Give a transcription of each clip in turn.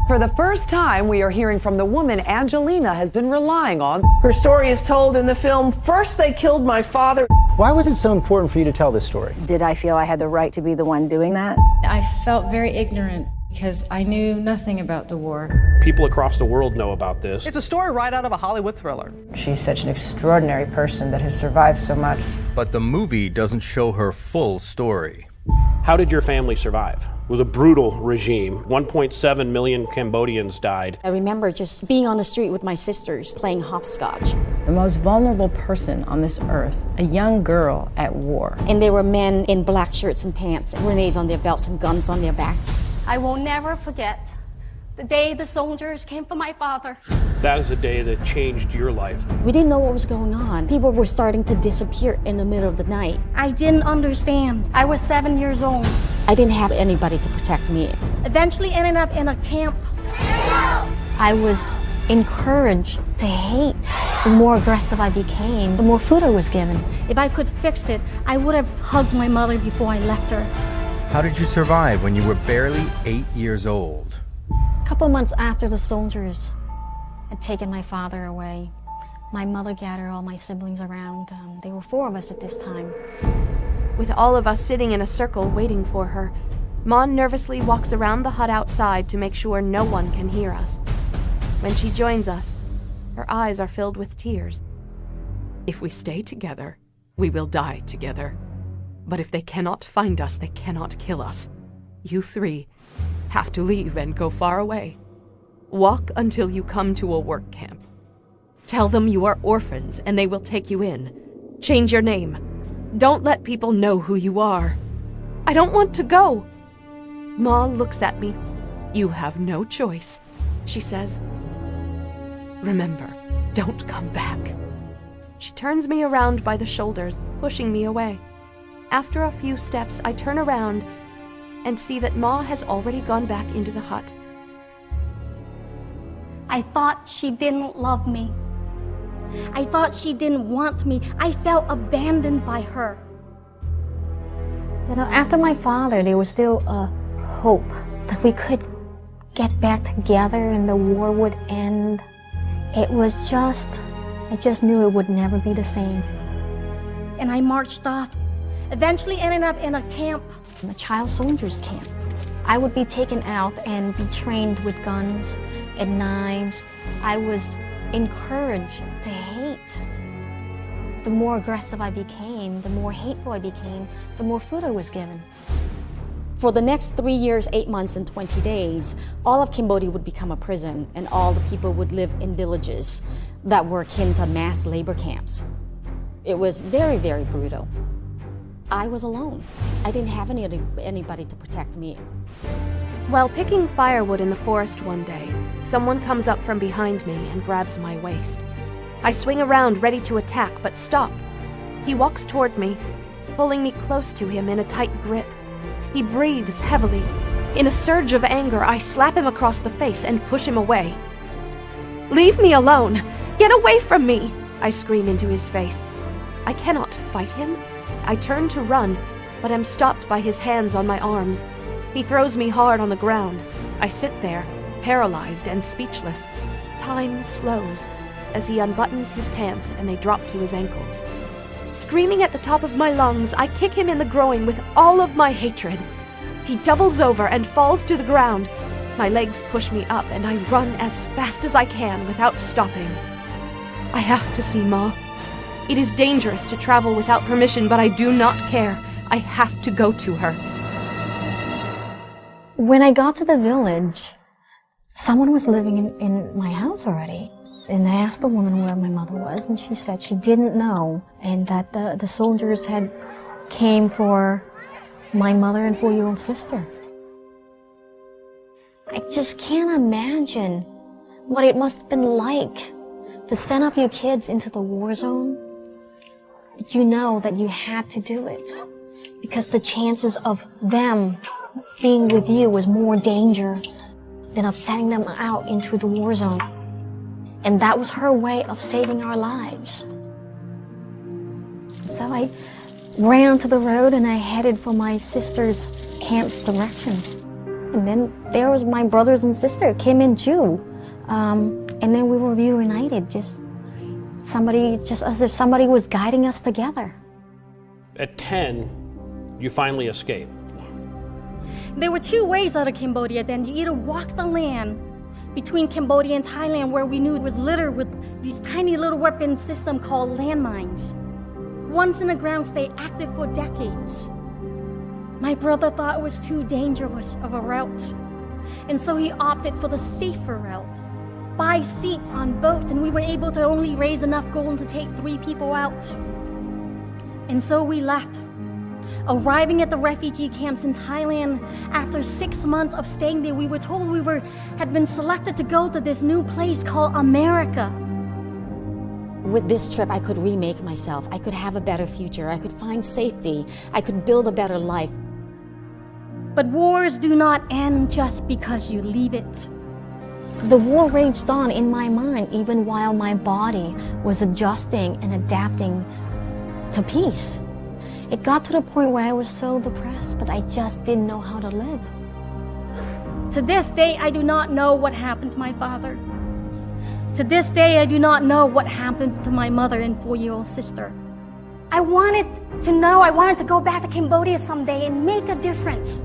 For the first time, we are hearing from the woman Angelina has been relying on. Her story is told in the film, First They Killed My Father. Why was it so important for you to tell this story? Did I feel I had the right to be the one doing that? I felt very ignorant because I knew nothing about the war. People across the world know about this. It's a story right out of a Hollywood thriller. She's such an extraordinary person that has survived so much. But the movie doesn't show her full story. How did your family survive? It was a brutal regime. 1.7 million Cambodians died. I remember just being on the street with my sisters playing hopscotch. The most vulnerable person on this earth, a young girl at war. And there were men in black shirts and pants, grenades on their belts and guns on their backs. I will never forget the day the soldiers came for my father. That is a day that changed your life. We didn't know what was going on. People were starting to disappear in the middle of the night. I didn't understand. I was 7 years old. I didn't have anybody to protect me. Eventually ended up in a camp. I was encouraged to hate. The more aggressive I became, the more food I was given. If I could fix it, I would have hugged my mother before I left her. How did you survive when you were barely 8 years old? A couple months after the soldiers had taken my father away, my mother gathered all my siblings around. There were 4 of us at this time. With all of us sitting in a circle waiting for her, Ma nervously walks around the hut outside to make sure no one can hear us. When she joins us, her eyes are filled with tears. If we stay together, we will die together. But if they cannot find us, they cannot kill us. You 3 have to leave and go far away. Walk until you come to a work camp. Tell them you are orphans and they will take you in. Change your name. Don't let people know who you are. I don't want to go. Ma looks at me. You have no choice, she says. Remember, don't come back. She turns me around by the shoulders, pushing me away. After a few steps, I turn around and see that Ma has already gone back into the hut. I thought she didn't love me. I thought she didn't want me. I felt abandoned by her. You know, after my father, there was still a hope that we could get back together and the war would end. I just knew it would never be the same. And I marched off, eventually ended up in a camp. The child soldiers camp. I would be taken out and be trained with guns and knives. I was encouraged to hate. The more aggressive I became, the more hateful I became, the more food I was given. For the next 3 years, 8 months, and 20 days, all of Cambodia would become a prison, and all the people would live in villages that were akin to mass labor camps. It was very, very brutal. I was alone. I didn't have anybody to protect me. While picking firewood in the forest one day, someone comes up from behind me and grabs my waist. I swing around ready to attack, but stop. He walks toward me, pulling me close to him in a tight grip. He breathes heavily. In a surge of anger, I slap him across the face and push him away. "Leave me alone! Get away from me!" I scream into his face. I cannot fight him. I turn to run, but am stopped by his hands on my arms. He throws me hard on the ground. I sit there, paralyzed and speechless. Time slows as he unbuttons his pants and they drop to his ankles. Screaming at the top of my lungs, I kick him in the groin with all of my hatred. He doubles over and falls to the ground. My legs push me up and I run as fast as I can without stopping. I have to see Ma. It is dangerous to travel without permission, but I do not care. I have to go to her. When I got to the village, someone was living in my house already. And I asked the woman where my mother was, and she said she didn't know, and that the soldiers had came for my mother and 4-year-old sister. I just can't imagine what it must have been like to send up your kids into the war zone. You know that you had to do it because the chances of them being with you was more danger than of sending them out into the war zone. And that was her way of saving our lives. So I ran to the road and I headed for my sister's camp's direction. And then there was my brothers and sister came in too. And then we were reunited, just as if somebody was guiding us together. At 10, you finally escape. Yes. There were two ways out of Cambodia then. You either walk the land between Cambodia and Thailand, where we knew it was littered with these tiny little weapon system called landmines. Once in the ground, stay active for decades. My brother thought it was too dangerous of a route, and so he opted for the safer route. Buy seats on boats, and we were able to only raise enough gold to take 3 people out. And so we left. Arriving at the refugee camps in Thailand, after 6 months of staying there, we were told we had been selected to go to this new place called America. With this trip, I could remake myself. I could have a better future. I could find safety. I could build a better life. But wars do not end just because you leave it. The war raged on in my mind even while my body was adjusting and adapting to peace. It got to the point where I was so depressed that I just didn't know how to live. To this day, I do not know what happened to my father. To this day, I do not know what happened to my mother and 4-year-old sister. I wanted to know, I wanted to go back to Cambodia someday and make a difference.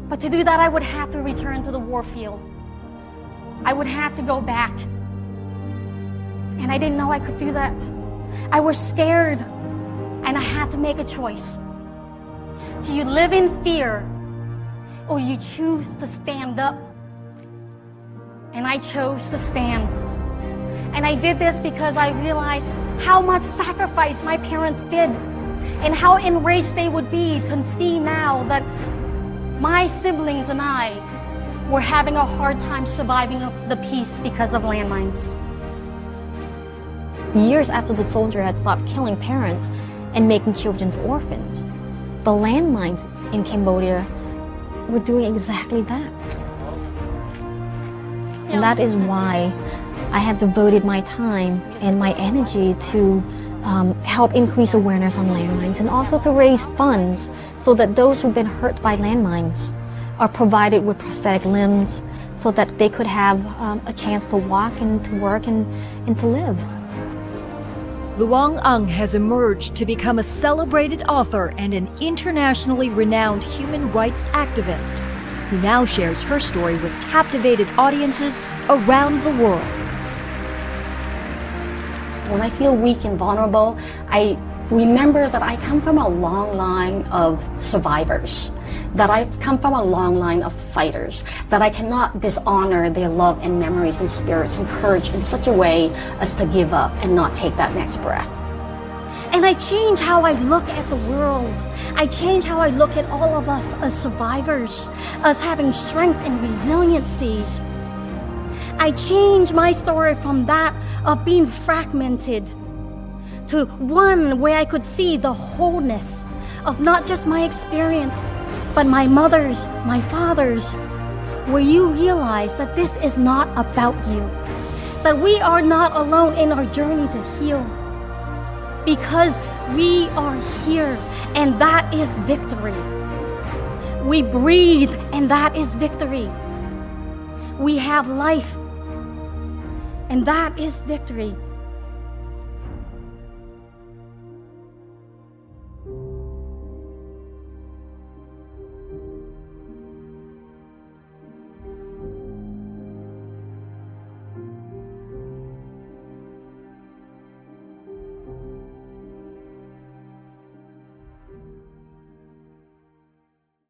But to do that, I would have to return to the war field. I would have to go back. And I didn't know I could do that. I was scared, and I had to make a choice. Do you live in fear, or you choose to stand up? And I chose to stand. And I did this because I realized how much sacrifice my parents did, and how enraged they would be to see now that my siblings and I were having a hard time surviving the peace because of landmines. Years after the soldier had stopped killing parents and making children orphans, the landmines in Cambodia were doing exactly that. And that is why I have devoted my time and my energy to help increase awareness on landmines, and also to raise funds so that those who've been hurt by landmines are provided with prosthetic limbs so that they could have a chance to walk and to work and to live. Lwang has emerged to become a celebrated author and an internationally renowned human rights activist, who now shares her story with captivated audiences around the world. When I feel weak and vulnerable, I remember that I come from a long line of survivors, that I come from a long line of fighters, that I cannot dishonor their love and memories and spirits and courage in such a way as to give up and not take that next breath. And I change how I look at the world. I change how I look at all of us as survivors, as having strength and resiliencies. I change my story from that of being fragmented to one where I could see the wholeness of not just my experience, but my mother's, my father's, where you realize that this is not about you, that we are not alone in our journey to heal, because we are here, and that is victory. We breathe, and that is victory. We have life, and that is victory.